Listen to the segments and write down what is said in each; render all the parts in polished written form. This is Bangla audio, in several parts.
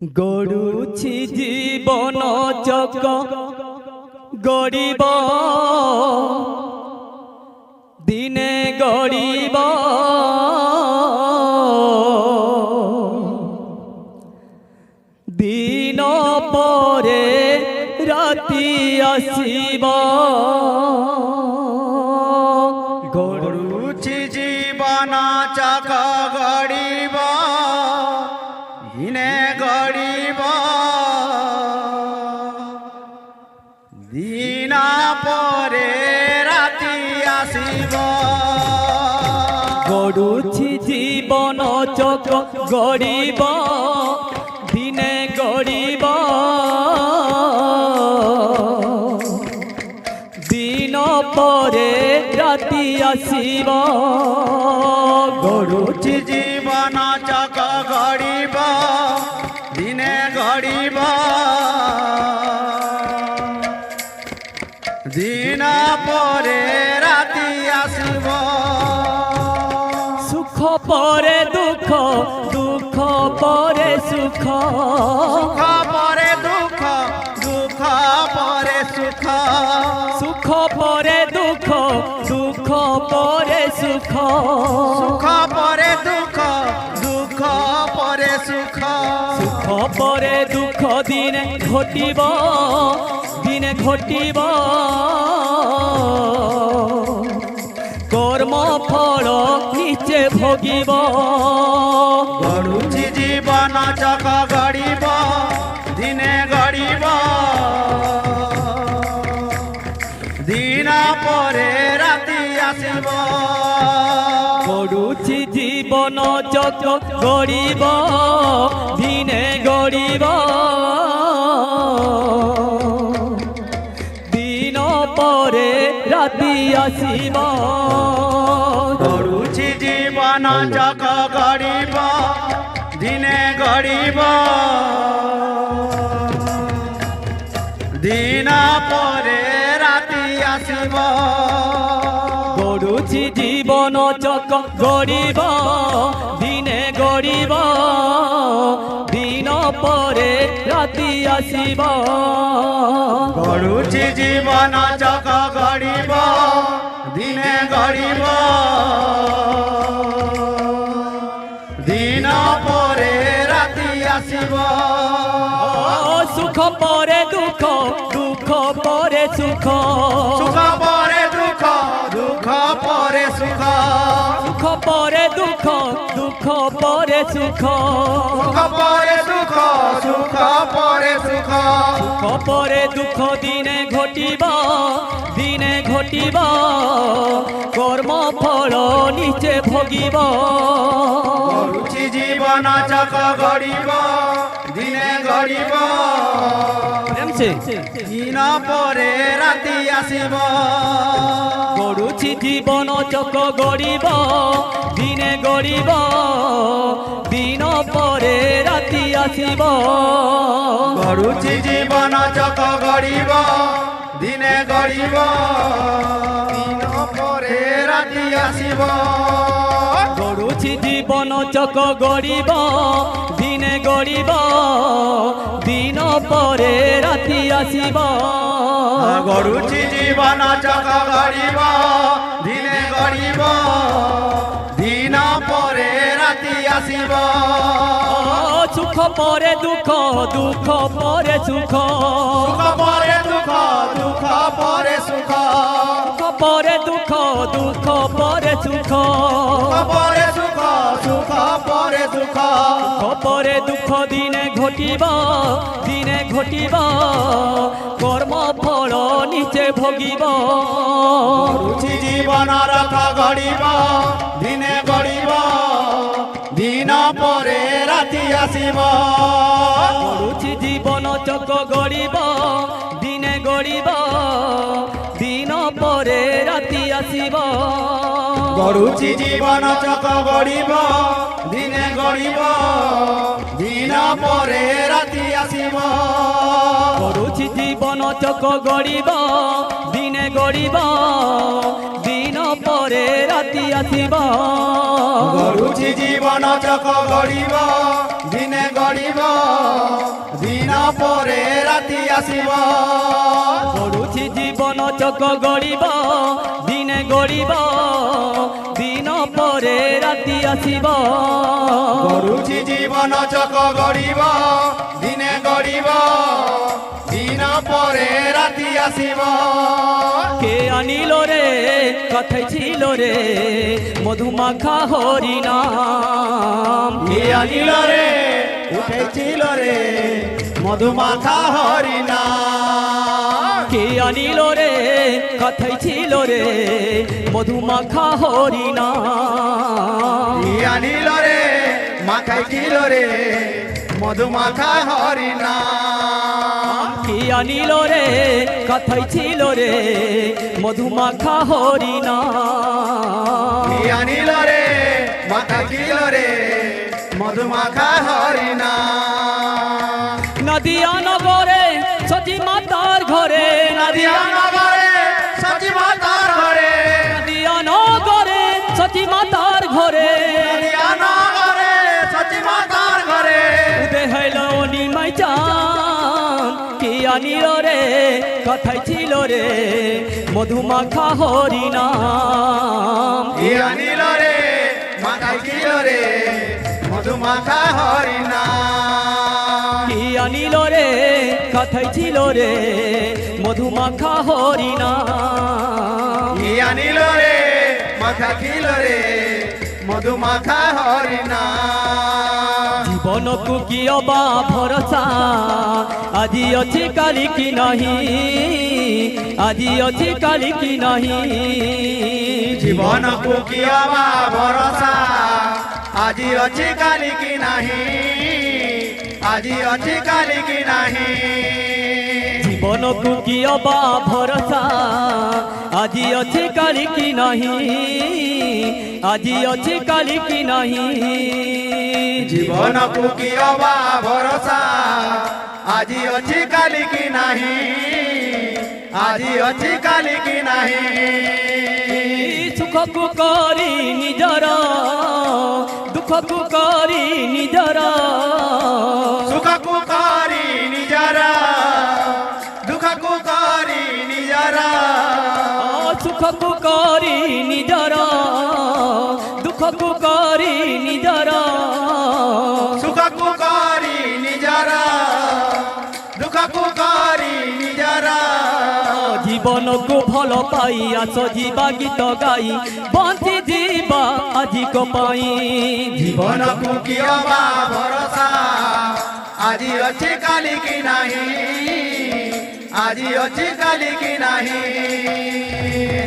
গড়ুছি জীবন চক গড়িব দিনে গড়িব দিন পরে রাতি আসিব গড়ুছি জীবন চক গড়িব দিনে গড়িব দিন পরে রাতি আসিব গড়ুছি জীবন চক গড়িব দিনে গড়িব দিন পরে রাতি আসিব গড়ুছি জীবন চক গড়িব দিনে গড়িব দিন পরে রাতি আসিব সুখ পরে দুঃখ দুঃখ পরে সুখ সুখ পরে দুঃখ দুঃখ পরে সুখ সুখ পরে দুঃখ দুঃখ পরে সুখ সুখ পরে দুঃখ দুঃখ পরে সুখ সুখ পরে দুঃখ দিনে ঘটিব দিনে ঘটিব কর্ম ফল নিচে ভোগিব গড়ুছি জীবন চক গড়িব দিনে গড়িব দিন পরে রাতি আসিব গড়ুছি জীবন চক গড়িব দিনে গড়িব দিন পরে রাতি আসিব গড়ুছি জীবন চক গড়িব দিনে গড়িব দিন পরে রাতি আসিব গড়ুছি জীবন চক গড়িব দিনে গড়িব দিন পরে রাতি আসিব গড়ুছি জীবন চক গড়িব দিনে গড়িব দিন পরে রাতি আসিব সুখ পরে দুঃখ দুঃখ পরে সুখ সুখ পরে দুঃখ দুঃখ পরে সুখ সুখ পরে দুঃখ দুঃখ পরে সুখ সুখ পরে দুঃখ সুখ পরে সুখ সুখ পরে দুঃখ দিনে ঘটিব দিনে ঘটিব কর্ম ফল নিচে ভোগিব গড়ুছি জীবন চক গড়িব দিনে গড়িব দিন পরে রাতি আসিব গড়ুছি জীবন চক গড়িব দিনে গড়িব দিন পরে রাতি আসিব গড়ুছি জীবন চক গড়িব দিনে গড়িব দিন পরে রাতি আসিব গড়ুছি জীবন চক গড়িব দিনে গড়িব দিন পরে রাতি আসিব গড়ুছি জীবন চক গড়িব দিনে গড়িব দিন পরে রাতি আসিব সুখ পরে দুঃখ দুঃখ পরে সুখ সুখ পরে দুঃখ দুঃখ পরে সুখ সুখ পরে দুঃখ দুঃখ পরে সুখ সুখ পরে সুখ সুখ পরে সুখ সুখ পরে দুঃখ দিনে ঘটিব দিনে ঘটিব কর্ম ফল নিচে ভোগিব গড়ুছি জীবন রথ গড়িব দিনে গড়িব দিন পরে রাতি আসিব গড়ুছি জীবন চক গড়িব দিনে গড়িব দিন পরে রাতি আসিব গড়ুছি জীবন চক গড়িব দিনে গড়িব দিন পরে রাতি আসিব গড়ুছি জীবন চক গড়িব দিনে গড়িব দিন পরে ପରେ ରାତି ଆସିବ ଗଡୁଛି ଜୀବନ ଚକ ଗଡ଼ିବ ଦିନେ ଗଡ଼ିବ ଦିନ ପରେ ରାତି ଆସିବ ଗଡୁଛି ଜୀବନ ଚକ ଗଡ଼ିବ ଦିନେ ଗଡ଼ିବ ଦିନ ପରେ ରାତି ଆସିବ ଗଡୁଛି ଜୀବନ ଚକ ଗଡ଼ିବ ଦିନେ ଗଡ଼ିବ ଦିନ ପରେ ରାତି ଆସିବ কে আনিল রে কথাই ছিল রে মধুমাখা হরি নাম কে আনিল রে উঠেছিল রে মধুমাখা হরিণা কে আনিল রে কথাই ছিল রে মধুমাখা হরি নাম কে আনিল রে মাখাইছিল রে মধুমাখা হরিণা কে আনিল রে কথাই ছিল রে মধুমাখা হরি নাম কে আনিল রে মাখাইছিল রে মধুমাখা হরিণা নদিয়া নগরে সতী মাতার ঘরে নদিয়া নগরে সতী মাতার ঘরে নদিয়া নগরে সতী মাতার ঘরে নদিয়া নগরে সতী মাতার ঘরে উদে হইল নিমাই চান কি আনিল রে কথাই ছিল রে মধুমাখা হরি নাম কে আনিল রে মাখাইছিল রে মধুমাখা হরিণা কি আনিল রে কথাই ছিল রে মধুমাখা হরি নাম কে আনিল রে মাখাইছিল রে মধুমাখা হরিণা জীবনকু কি অবা ভরসা আজি অছি কালি কি নাহি আজি অছি কালি কি নাহি জীবনকু কি অবা ভরসা আজি অছি কালি কি নাহি আজি অছি কালি কি নাহি জীবনকু কি অবা ভরসা আজি অছি কালি কি নাহি আজি অছি কালি কি নাহি জীবনকু কি অবা ভরসা আজি অছি কালি কি নাহি আজি অছি কালি কি নাহি সুখকু করি নিজর দুঃখকু করি নিজর সুখকু করি নিজর দুঃখকু করি নিজর সুখকু করি নিজর দুঃখকু করি নিজর সুখকু করি নিজর দুঃখকু করি নিজর জীবনকু ভাল পাই আস যা গীত গাই বঞ্চি যা আজিক পাই জীবনকু কি অবা ভরসা আজি অছি কালি কি নাহি আজি অছি কালি কি নাহি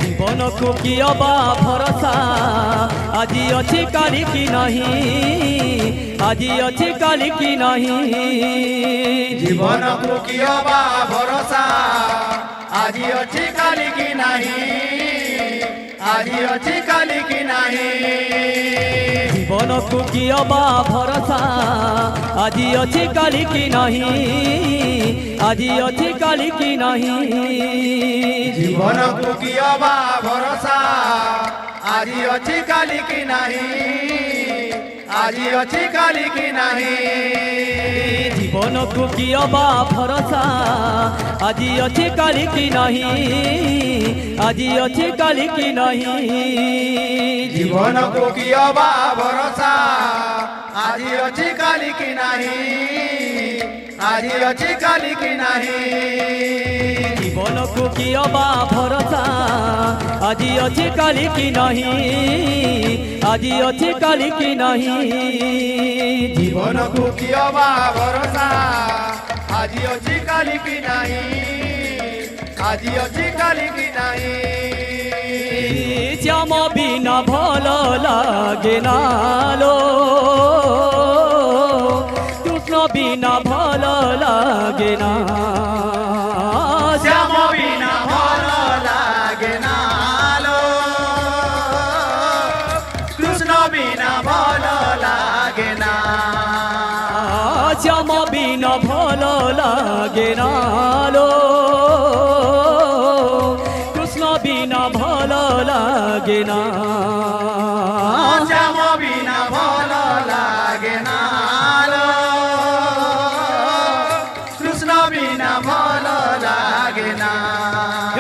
জীবনকু কি অবা ভরসা আজি অছি কালি কি নাহি আজি অছি কালি কি নাহি জীবনকু কি অবা ভরসা আজি অছি কালি কি নাহি আজি অছি কালি কি নাহি জীবনকু কি অবা ভরসা আজি অছি কালি কি নাহি আজি অছি কালি কি নাহি জীবনকু কি অবা ভরসা আজি অছি কালি কি নাহি আজি অছি কালি কি নাহি জীবনকু কি অবা ভরসা আজি অছি কালি কি নাহি আজি অছি কালি কি নাহি জীবনকু কি অবা ভরসা আজি অছি কালি কি নাহি আজি অছি কালি কি নাহি জীবনকু কি অবা ভরসা আজি অছি কালি কি নাহি আজি অছি কালি কি নাহি জীবনকু কি অবা ভরসা আজি অছি কালি কি নাহি আজি অছি কালি কি নাহি শ্যাম বিনা ভাল লাগে না লো কৃষ্ণ বিনা ভাল লাগে না শ্যাম বিনা ভালো লাগে না লো কৃষ্ণ বিনা ভালো লাগে না শ্যাম বিনা ভাল লাগে না লো কৃষ্ণ বিনা ভাল লাগে লাগে না শ্যাম বিনা ভালো লাগে না লো। কৃষ্ণ বিনা ভালো লাগে না।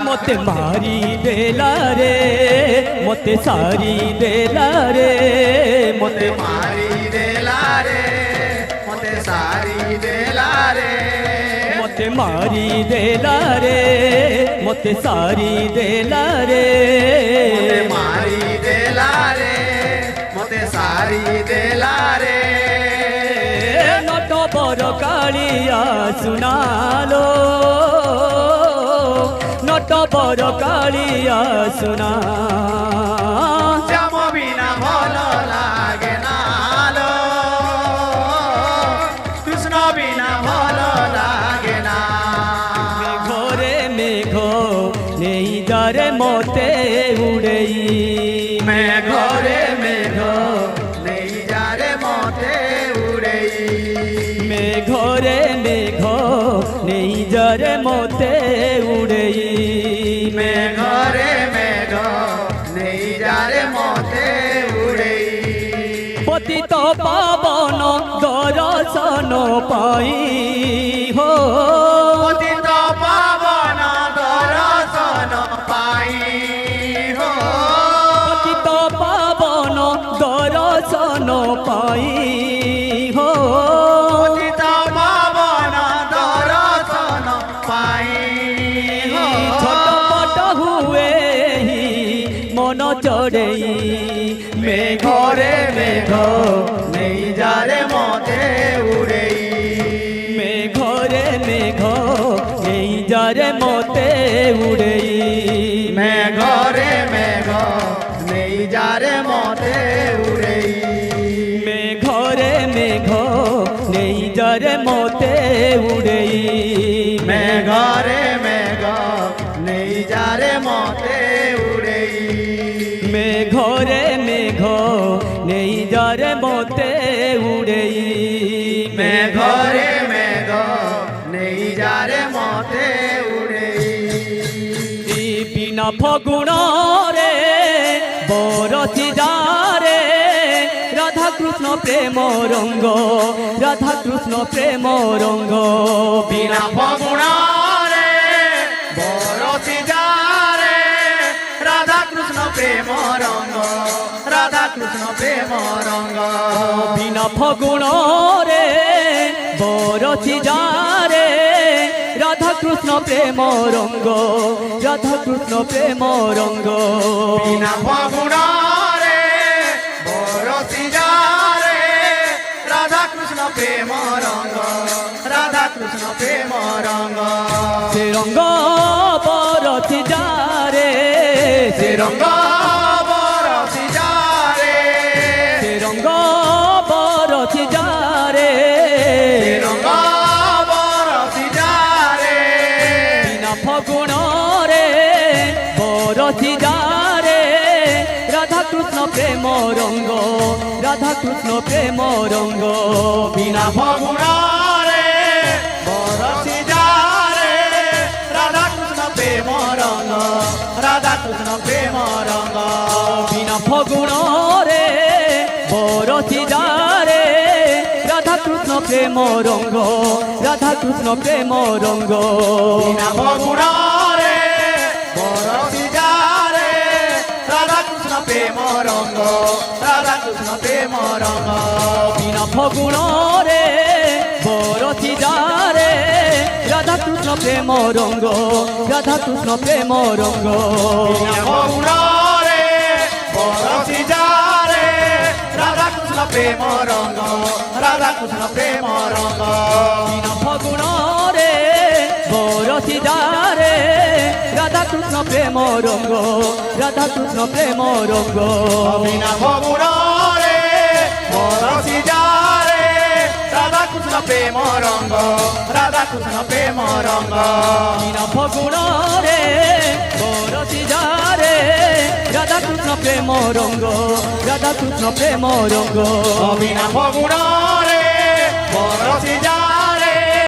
মতে মারি দেলা রে মতে সারি দেলা রে মতে মতে মারি দেলা রে মতে সারি দেলা রে। মতে মারি দেলা রে মতে সারি দেলা রে মতে মারি দেলা রে মতে সারি দেলা রে। নট বড় কালিয়া শুনালো নট বড় কালিয়া শুনা শ্যাম বিনা ভালো লাগে না লো। কৃষ্ণ বিনা ভালো লাগে না। ঘরে মেঘ নেই যারে মতে উড়েই মেঘরে মেঘ নেই যারে মতে উড়েই। মেঘরে মেঘ নেই যারে মতে উড়েই মেঘরে মেঘ নেই যারে মতে উড়েই। পতিত পাবন দর্শন পাই হো পতিত পাবন দর্শন পাই হো। পতিত পাবন দর্শন পাই হো পতিত পাবন দর্শন পাই হো। ছটপট হুয়ে মন চড়েই মেঘরে মেঘ নেই যারে মতে উড়েই। মেঘরে মেঘ নেই যারে মতে উড়েই মেঘরে মেঘ নেই যারে মতে উড়েই। মেঘরে মেঘ নেই যারে মতে উড়েই মেঘরে মেঘ নেই যারে মতে উড়েই। মেঘরে মেঘ নেই যারে মতে উড়েই মেঘরে মেঘ নেই যারে মতে উড়েই। বিনা ফগুণ রে বরছি যারে রাধা কৃষ্ণ প্রেম রঙ্গ রাধা কৃষ্ণ প্রেম রঙ্গ বিনা ফগুণ রে বরছি যারে রাধা কৃষ্ণ প্রেম রঙ্গ রাধা কৃষ্ণ প্রেম রঙ্গ। বিনা ফগুণ রে বরছি যারে রাধা কৃষ্ণ প্রেম রঙ্গ রাধা কৃষ্ণ প্রেম রঙ্গ বিনা ফগুণ রে বরছি যারে রাধা কৃষ্ণ প্রেম রঙ্গ রাধা কৃষ্ণ প্রেম রঙ্গ। সে রঙ্গ বরছি যারে সে রঙ্গ বরছি যারে সে রঙ্গ বরছি যারে সে রঙ্গ বরছি যারে। বিনা ফগুণ রে বরছি যারে রাধা কৃষ্ণ প্রেম রঙ্গ রাধা কৃষ্ণ প্রেম রঙ্গ বিনা ফগুণ রে বরছি যারে রাধা কৃষ্ণ প্রেম রঙ্গ রাধা কৃষ্ণ প্রেম রঙ্গ। বিনা ফগুণ রে বরছি যারে রাধা কৃষ্ণ প্রেম রঙ্গ রাধা কৃষ্ণ প্রেম রঙ্গ বিনা ফগুণ রে বরছি যারে রাধা কৃষ্ণ প্রেম রঙ্গ রাধা কৃষ্ণ প্রেম রঙ্গ। বিনা ফগুণ রে বরছি যারে রাধা কৃষ্ণ প্রেম রঙ্গ রাধা কৃষ্ণ প্রেম রঙ্গ বিনা ফগুণ রে বরছি যারে রাধা কৃষ্ণ প্রেম রঙ্গ রাধা কৃষ্ণ প্রেম রঙ্গ। বিনা ফগুণ রে বরছি যারে রাধা কৃষ্ণ প্রেম রঙ্গ রাধা কৃষ্ণ প্রেম রঙ্গ বিনা ফগুণ রে বরছি যারে রাধা কৃষ্ণ প্রেম রঙ্গ রাধা কৃষ্ণ প্রেম রঙ্গ। বিনা ফগুণ রে বরছি যারে রাধা কৃষ্ণ প্রেম রঙ্গ রাধা কৃষ্ণ প্রেম রঙ্গ বিনা ফগুণ রে বরছি যারে